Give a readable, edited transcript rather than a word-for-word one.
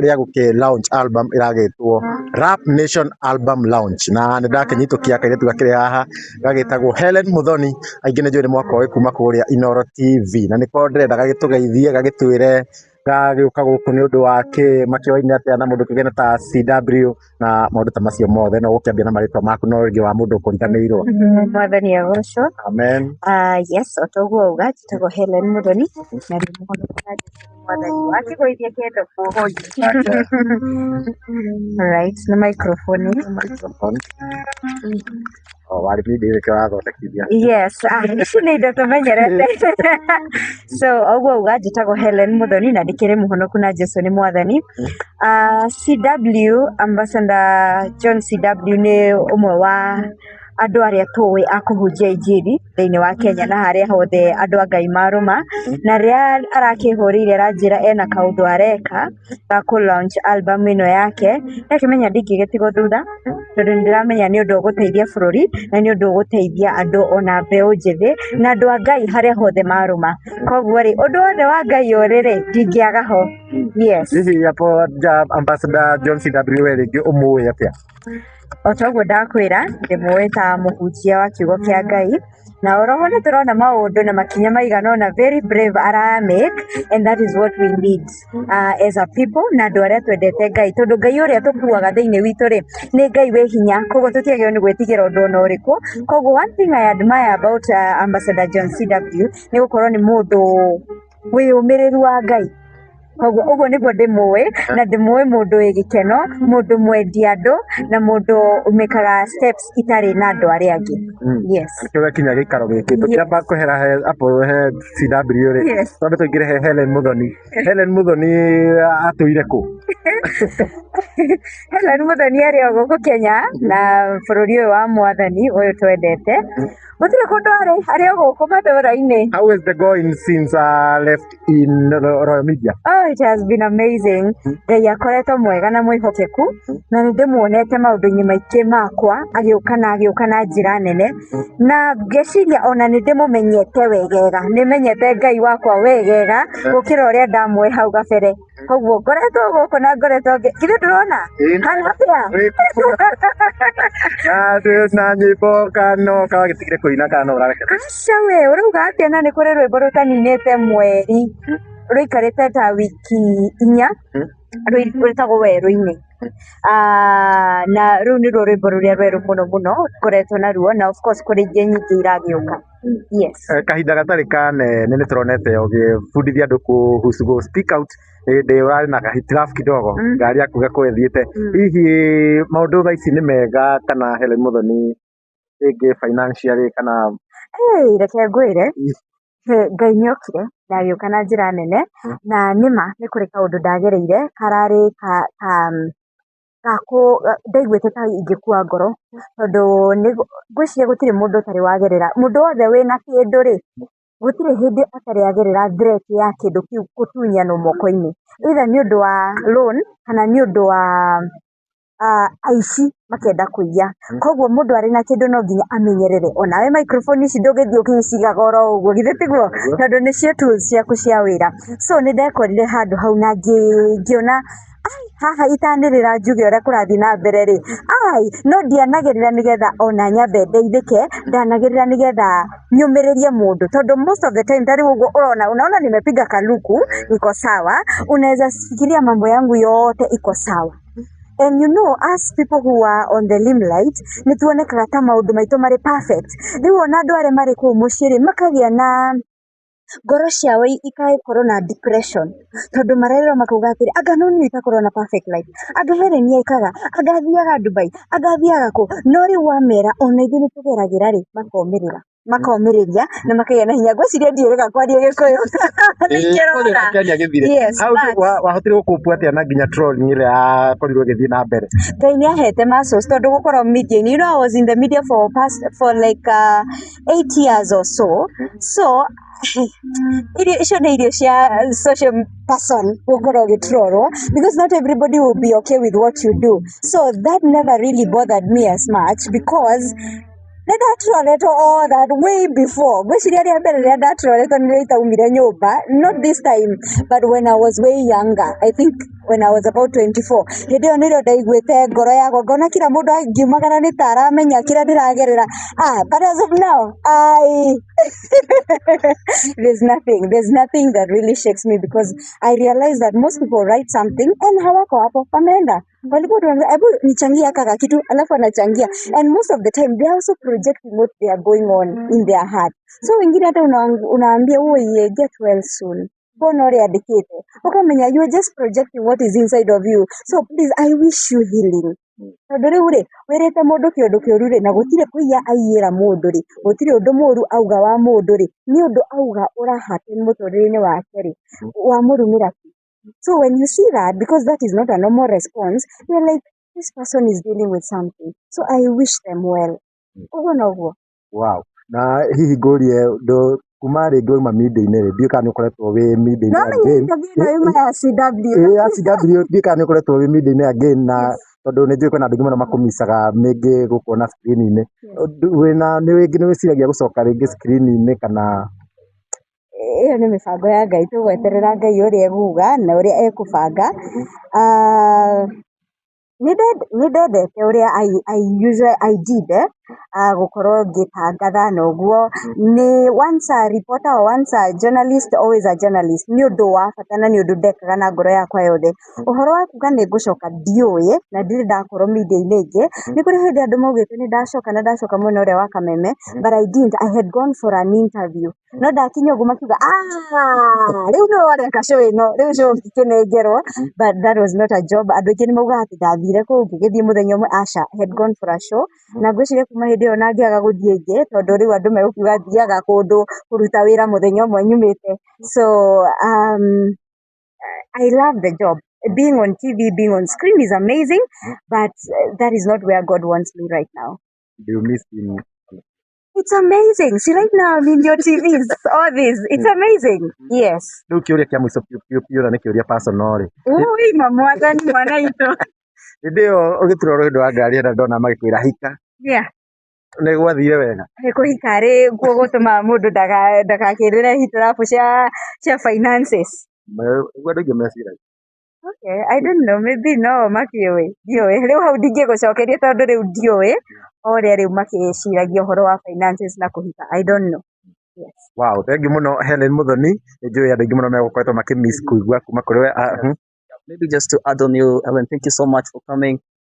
ria guki launch album iragitwo Rap Nation album launch na ndakinyitukia kairetu gakire haha gagitagwo Helen Muthoni aingi ni njuri mwaka wa kuma kuria Inoro TV na niko ndrenda gagitugeithie gagitwire gagiuka guku ni undu wake makioine atia na mundu kigena ta CW na maundu ta macio mothe no gukiambia na maritwa maku no ringi wa mundu kuriganiirwo mwathani agocwo. Amen. Yes, otoguo uga njitagwo Helen Muthoni na ndi muhono mwathani wake goithia kendo kuhoithia. Right, na microphone. Wari ni ndireke wathondekithia. Yes, ici nĩ indo tũmenyerete. So oguo uga njĩtagwo Helen Muthoni na ndikĩrĩ mũhonoku na Jesũ nĩ mwathani. CW Ambassador John CW nĩ ũmwe wa andũ arĩa tũĩ a kũhunjia injiri thĩinĩ wa Kenya na harĩa hothe andũ a Ngai marũma na rĩrĩa arakĩhũrĩire ranjĩra ena kaũndũ areka ga kũ launch album ĩno yake ndakĩmenya ndingĩgĩtigwo thutha tondũ nĩndĩramenya nĩ ũndũ ũgũteithia bũrũri na nĩ ũndũ ũgũteithia andũ ona mbeũ njĩthĩ na andũ a Ngai harĩa hothe marũma. Koguo rĩ ũndũ wothe wa Ngai ũrĩ ndingĩaga ho. Yes. Hihi hapo Ambassador John CW rĩngĩ ũmũĩ atĩa? Otoguo ndakwĩra ndĩmũĩ ta mũhunjia wa kiugo kĩa Ngai na oroho nĩ tũrona maũndũ na makinya maigana ona very brave make and that is what we need as a people na andũ arĩa twendete Ngai tondũ Ngai ũrĩa tũkuaga thĩinĩ witũ rĩ nĩ Ngai wĩ hinya koguo tũtiagĩrĩirwo nĩ gwĩtigĩra ũndũ ona ũrĩkũ. Koguo one thing I admire about Ambassador John CW nĩ gũkorwo nĩ mũndũ wĩyũmĩrĩru wa Ngai. Ũguo nĩguo ndĩmũĩ na ndĩmũĩ mũndũ wĩ gĩkeno mũndũ mwendia andũ na mũndũ ũmĩkaga steps itarĩ na andũ arĩa angĩ. Yes. Kĩoga kinya gĩikaro gĩkĩ tũkĩamba kũhera hapo he CW rĩ twambe tũingĩre he Helen Muthoni. Helen Muthoni atũire kũ? Helen Muthoni arĩ o gũkũ Kenya na bũrũri ũyũ wa mwathani ũyũ twendete gũtirĩ kũndũ arĩ o gũkũ matũũra-inĩ. How is the going since left in Royal Media? Oh, it has been amazing. Ngai akoretwo mwega na mwĩhokeku na nĩ ndĩmuonete maũndũ-inĩ maingĩ makwa agĩũka na njĩra nene na ngeciria ona nĩ ndĩmũmenyete wegega nĩmenyete Ngai wakwa wegega gũkĩra ũrĩa ndamũĩ hau gabere. Koguo ngoretwo gũkũ na ngoretwo githĩ ndũrona hana atĩa na nyĩmbo kano gagĩtigire kũina kana ũrareke? Aca we ũrauga atĩa na nĩ kũrĩ rwĩmbo rũtaninĩte mweri rũikarĩte ta wiki 4 rwĩtagwo werũ-inĩ na rũu nĩruo rwĩmbo rũrĩa rwerũ mũno ngoretwo naruo na of course kũrĩ ingĩ nyingĩ iragĩũka. Yes. Kahinda gatarĩ kanene nĩ tũronete ũgĩbundithia andũ kũ speak out hĩndĩ ũrarĩ na kahitirafu kidogo ngari yaku gakũethiĩte hihi maũndũ thaa ici nĩ mega kana Helen Muthoni rĩngĩ financially kana? Reke ngwĩre Ngai nĩokire na agĩũka na njĩra nene na nĩma nĩ kũrĩ kaũndũ ndagereire kararĩ ndaiguĩte ta ingĩkua ngoro tondũ ngwĩciria gũtirĩ mũndũ ũtarĩ wagerera mũndũ wothe wĩna kĩndũ rĩ gũtirĩ hĩndĩ atarĩ agerera threat ya kĩndũ kĩu gũtunyanwo moko-inĩ either nĩ ũndũ wa loan kana nĩ ũndũ wa aici makenda kũiya. Koguo mũndũ arĩ na kĩndũ no nginya amenyerere onawe microphone ici ndũgĩthiĩ ũgĩcigaga oro ũguo githĩ tiguo tondũ nĩcio tools ciaku cia wĩra. So nĩ ndekorire handũ hau na ngĩona haha itanĩrĩra njuge ũrĩa kũrathiĩ na mbere rĩ no ndianagĩrĩra nĩgetha ona nyambe ndeithĩke ndanagĩrĩra nĩgetha nyũmĩrĩrie mũndũ tondũ most of the time tarĩ ũguo unaona nimepiga kaluku iko sawa unaweza fikiria mambo yangu yote iko sawa. And you know, us people who are on the limelight, nĩ tuonekaga ta maũndũ maitũ marĩ perfect. Rĩu ona andũ arĩa marĩ kũu mũciĩ rĩ makagĩa na ngoro ciao ikakorwo na depression tondũ marerwo makauga atĩrĩ anga no niĩ itakorwo na perfect life anga Helen ekaga anga athiaga Dubai anga athiaga kũ no rĩu wamera ona ithuĩ nĩ tũgeragĩra rĩ makomĩrĩria na makagĩa na hinya ngwĩciria ndiũrĩga kwaria Gĩkũyũ. Wahotire gũkũpũ atĩa na nginya trolling ĩrĩa yakorirwo ĩgĩthiĩ na mbere? Ngai nĩahete muscles tondũ gũkorwo media you know I was in the media for like 8 years or so icio nĩ irio cia social person gũkorwo ũgĩtrolwo because not everybody will be okay with what you do, so that never really bothered me as much because nĩndatroletwo all that way before. Gwĩciria rĩa mbere rĩa ndatroletwo nĩ rĩtaumire nyũmba, not this time but when I was way younger, I think when I was about 24. Hĩndĩ ĩyo nĩrĩo ndaiguĩte ngoro yakwa ngona kila mũndũ angiumagara nĩ ta aramenya kĩrĩa ndĩragerera. But as of now, there's nothing that really shakes me because I realize that most people write something and hawako hapo pameenda. Hebu nichangie aka kitu alafu anachangia, and most of the time they are also projecting what they are going on in their heart. So wengine hata unaambia uwe get well soon, mbona uliandikite ukamenya you are just projecting what is inside of you. So please, I wish you healing. Tondũ rĩu rĩ wĩrĩte mũndũ kĩũndũ kĩũru rĩ na gũtirĩ kũiya aiyĩra mũndũ rĩ gũtirĩ ũndũ mũru auga wa mũndũ rĩ nĩ ũndũ auga ũrahate mũtũrĩre-inĩ wake rĩ wa mũrumĩra. So when you see that, because that is not a normal response, you're like, this person is dealing with something. So I wish them well. Uguo na uguo. Wow. Na hihi ngũrie kuma rĩngĩ uma media-inĩ rĩ ndiũĩ kana nĩ ũkoretwo wĩ media-inĩ again. No yuma ya CW. Ya CW ndiũĩ kana nĩ ũkoretwo wĩ media-inĩ again na tondũ nĩ njũĩ kwĩna andũ aingĩ mũno makũmicaga mĩngĩ gũkuona screen-inĩ. Nĩ wĩciragia gũcoka rĩngĩ screen-inĩ kana? Ĩyo nĩ mĩbango ya Ngai, tũgweterera Ngai ũrĩa ekuga na ũrĩa ekũbanga. Nĩ ndendete ũrĩa I did gũkorwo ngĩtangatha na ũguo. Nĩ once a reporter or once a journalist, always a journalist. Nĩ ũndũ wa bata na nĩ ũndũ ndekaga na ngoro yakwa yothe. Ũhoro wa kuga nĩ ngũcoka ndiũĩ na ndirĩ ndakorwo media-inĩ ĩngĩ. Nĩ kũrĩ hĩndĩ andũ maugĩte nĩ ndacoka mwena ũrĩa wa Kameme, but I didn't. I had gone for an interview. No ndakinya ũguo makiuga rĩu nĩ wareka show ĩno, rĩu show tikĩnengerwo, but that was not a job. Andũ aingĩ nĩ maugaga atĩ ndathire kũu ngĩgĩthiĩ mũthenya ũmwe. Aca, I had gone for a show na ngwĩciria kuma hĩndĩ ĩyo na ngĩaga gũthiĩ ĩngĩ tondũ rĩu andũ megũkiuga thiaga kũndũ kũruta wĩra mũthenya ũmwe nyumĩte. So I love the job. Being on TV, being on screen is amazing, but that is not where God wants me right now. Do you miss him? It's amazing. See, right now I'm in your TVs, all this. It's amazing. Yes. Rĩu kĩũria kĩa mũico piũ na nĩ kĩũria personal rĩ. Ui mwathani mwana witũ. Hĩndĩ ĩyo ũgĩtura rũhĩndĩ wa ngari hena ndona magĩkwĩra hika. Yeah. Nĩ gwathire wega? Kũhika rĩ gũtũma mũndũ ndagakĩrĩre hitirabu cia finances. Ũguo andũ aingĩ meciragia. Okay, I don't know, maybe no makĩũĩ ndiũĩ rĩu hau ndingĩgũcokeria tondũ rĩu ndiũĩ ũrĩa rĩu makĩciragia ũhoro wa finances na kũhika. I don't know. Yes. Wow, thank you mũno Helen Muthoni. Nĩ njũĩ andũ aingĩ mũno megũkoretwo makĩmiss kũigua kuma kũrĩ we. Maybe just to add on you, Ellen, thank you so much for coming.